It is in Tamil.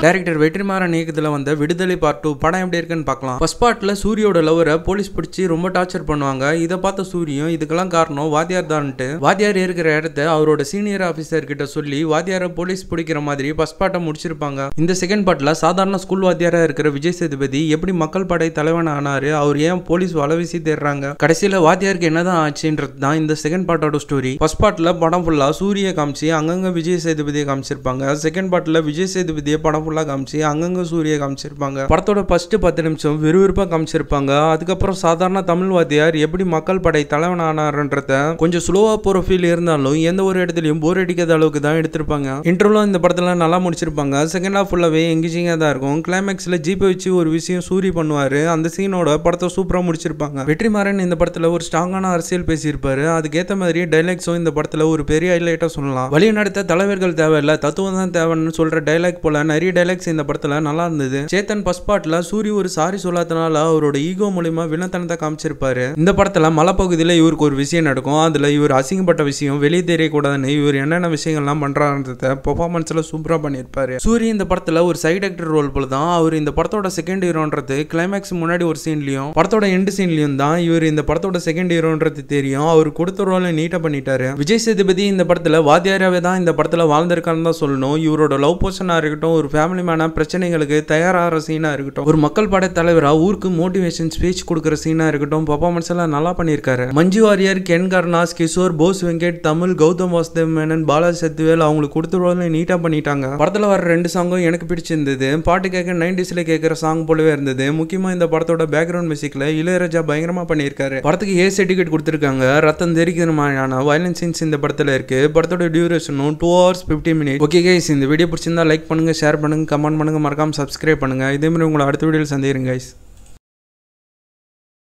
டைரக்டர் வெற்றிமாறன் இயக்கத்துல வந்த விடுதலை பார்ட் 2 படம் எப்படி இருக்குன்னு பார்க்கலாம். ஃபர்ஸ்ட் பார்ட்ல சூரியோட லவரை போலீஸ் பிடிச்சி ரொம்ப டார்ச்சர் பண்ணுவாங்க. இதை பார்த்த சூரியும் இதுக்கெல்லாம் காரணம் வாத்தியார் தான்ட்டு வாத்தியார் இருக்கிற இடத்த அவரோட சீனியர் ஆபீசர் கிட்ட சொல்லி வாத்தியார போலீஸ் பிடிக்கிற மாதிரி ஃபர்ஸ்ட் பார்ட்டை முடிச்சிருப்பாங்க. இந்த செகண்ட் பார்ட்ல சாதாரண ஸ்கூல் வாத்தியாரா இருக்கிற விஜய் சேதுபதி எப்படி மக்கள் படை தலைவன் ஆனாரு, அவர் ஏன் போலீஸ் வலை வீசி தேடுறாங்க, கடைசியில வாத்தியாருக்கு என்னதான் ஆச்சுன்றது தான் இந்த செகண்ட் பார்ட்டோட ஸ்டோரி. ஃபர்ஸ்ட் பார்ட்ல படம் ஃபுல்லா சூரிய காமிச்சு அங்கங்க விஜய் சேதுபதியை காமிச்சிருப்பாங்க. செகண்ட் பார்ட்ல விஜய் சேதுபதியை படம் ஃபுல்லா காமிச்சு அங்கங்க சூரிய காமிச்சிருப்பாங்க. படத்தோட ஃபர்ஸ்ட் 10 நிமிஷம் விறுவிறுப்பா காமிச்சிருப்பாங்க. அதுக்கப்புறம் சாதாரண தமிழ் வாத்தியார் எப்படி மக்கள் படை தலைவன் ஆனார்ன்றத கொஞ்சம் ஸ்லோவா போற ஃபீல் இருந்தாலும் எந்த ஒரு இடத்துலயும் போர் அடிக்காத அளவுக்கு தான் எடுத்திருப்பாங்க. இன்ட்ரோல இந்த படத்துல நல்லா முடிச்சிருப்பாங்க. செகண்ட் ஹாஃப் ஃபுல்லாவே எங்கேஜிங்கா தான் இருக்கும். கிளைமேக்ஸ்ல ஜீப்பை வச்சு ஒரு விஷயம் சூரி பண்ணுவாரு. அந்த சீனோட படத்தை சூப்பரா முடிச்சிருப்பாங்க. வெற்றிமாறன் இந்த படத்துல ஒரு ஸ்ட்ராங்கான அரசியல் பேசியிருப்பாரு. அதுக்கேற்ற மாதிரி டைலாக்ஸும் இந்த படத்துல ஒரு பெரிய ஹைலைட்டா சொல்லலாம். வழி நடத்த தலைவர்கள் தேவையில்ல, தத்துவம் தான் தேவைன்னு சொல்ற டைலாக் போல நிறைய டைலாக்ஸ் இந்த படத்துல நல்லா இருந்தது. சேத்தன் ஃபர்ஸ்ட் பார்ட்ல சூரி ஒரு சாரி சொல்லாதனால அவரோட ஈகோ மூலமா வினத்தனத்தை காமிச்சிருப்பாரு. இந்த படத்துல மலைப்பகுதியில இவருக்கு ஒரு விஷயம் நடக்கும். அதுல இவர் அசிங்கப்பட்ட விஷயம் வெளியே தெரியக்கூடாதுன்னு இவர் என்னென்ன விஷயங்கள்லாம் பண்றாருன்றத பெர்ஃபார்மன்ஸ்ல சூப்பரா பண்ணியிருப்பாரு. சூரி இந்த படத்துல ஒரு சைடு ஆக்டர் ரோல் போல தான். அவர் இந்த படத்தோட செகண்ட் ஹீரோன்றது கிளைமேக்ஸ் முன்னாடி ஒரு சீன்லயும் படத்தோட எண்ட் சீன்லயும் தான் இவர் இந்த படத்தோட செகண்ட் ஹீரோன்றது தெரியும். அவர் கொடுத்த ரோலை நீட்டா பண்ணிட்டாரு. விஜய் சேதுபதி இந்த படத்துல வாத்தியாராவே தான் இந்த படத்துல வாழ்ந்திருக்கான்னு தான் சொல்லணும். இவரோட லவ் போர்ஷனா இருக்கட்டும், ஒரு ஃபேமிலி மேன பிரச்சனைகளுக்கு தயாராகிற சீனா இருக்கட்டும், ஒரு மக்கள் படை தலைவரா ஊருக்கு மோட்டிவேஷன் ஸ்பீச் கொடுக்குற சீனா இருக்கட்டும், பெர்ஃபார்மன்ஸ் எல்லாம் நல்லா பண்ணியிருக்காரு. மஞ்சு வாரியர், கென் கருணாஸ், கிஷோர், போஸ் வெங்கட், தமிழ், கௌதம் வாசுதேவ் மேனன், பாலாஜி சத்வேல் அவங்களுக்கு கொடுத்த ரோலை நீட்டா பண்ணிட்டாங்க. படத்துல வர 2 சாங்கும் எனக்கு பிடிச்சிருந்தது. பாட்டு கேட்க 90ஸ்ல கேட்கிற சாங் போலவே இருந்தது. முக்கியமா இந்த படத்தோட பேக்ரவுண்ட் மியூசிக்ல இளையராஜா பயங்கரமா பண்ணியிருக்காரு. படத்துக்கு ஏ சர்டிஃபிகேட் கொடுத்திருக்காங்க. ரத்தம் தெரிக்கிற மாதிரியான வயலன்ஸ் சீன்ஸ் இந்த படத்துல இருக்கு. படத்தோட டியூரேஷனும் 2 hours 50 minutes. ஓகே கைஸ், இந்த வீடியோ பிடிச்சிருந்தா லைக் பண்ணுங்க, ஷேர் பண்ணுங்க, கமெண்ட் பண்ணுங்க, மறக்காம சப்ஸ்கிரைப் பண்ணுங்க. இதே மாதிரி உங்களை அடுத்த வீடியோவில் சந்திக்கிறேன் கைஸ்.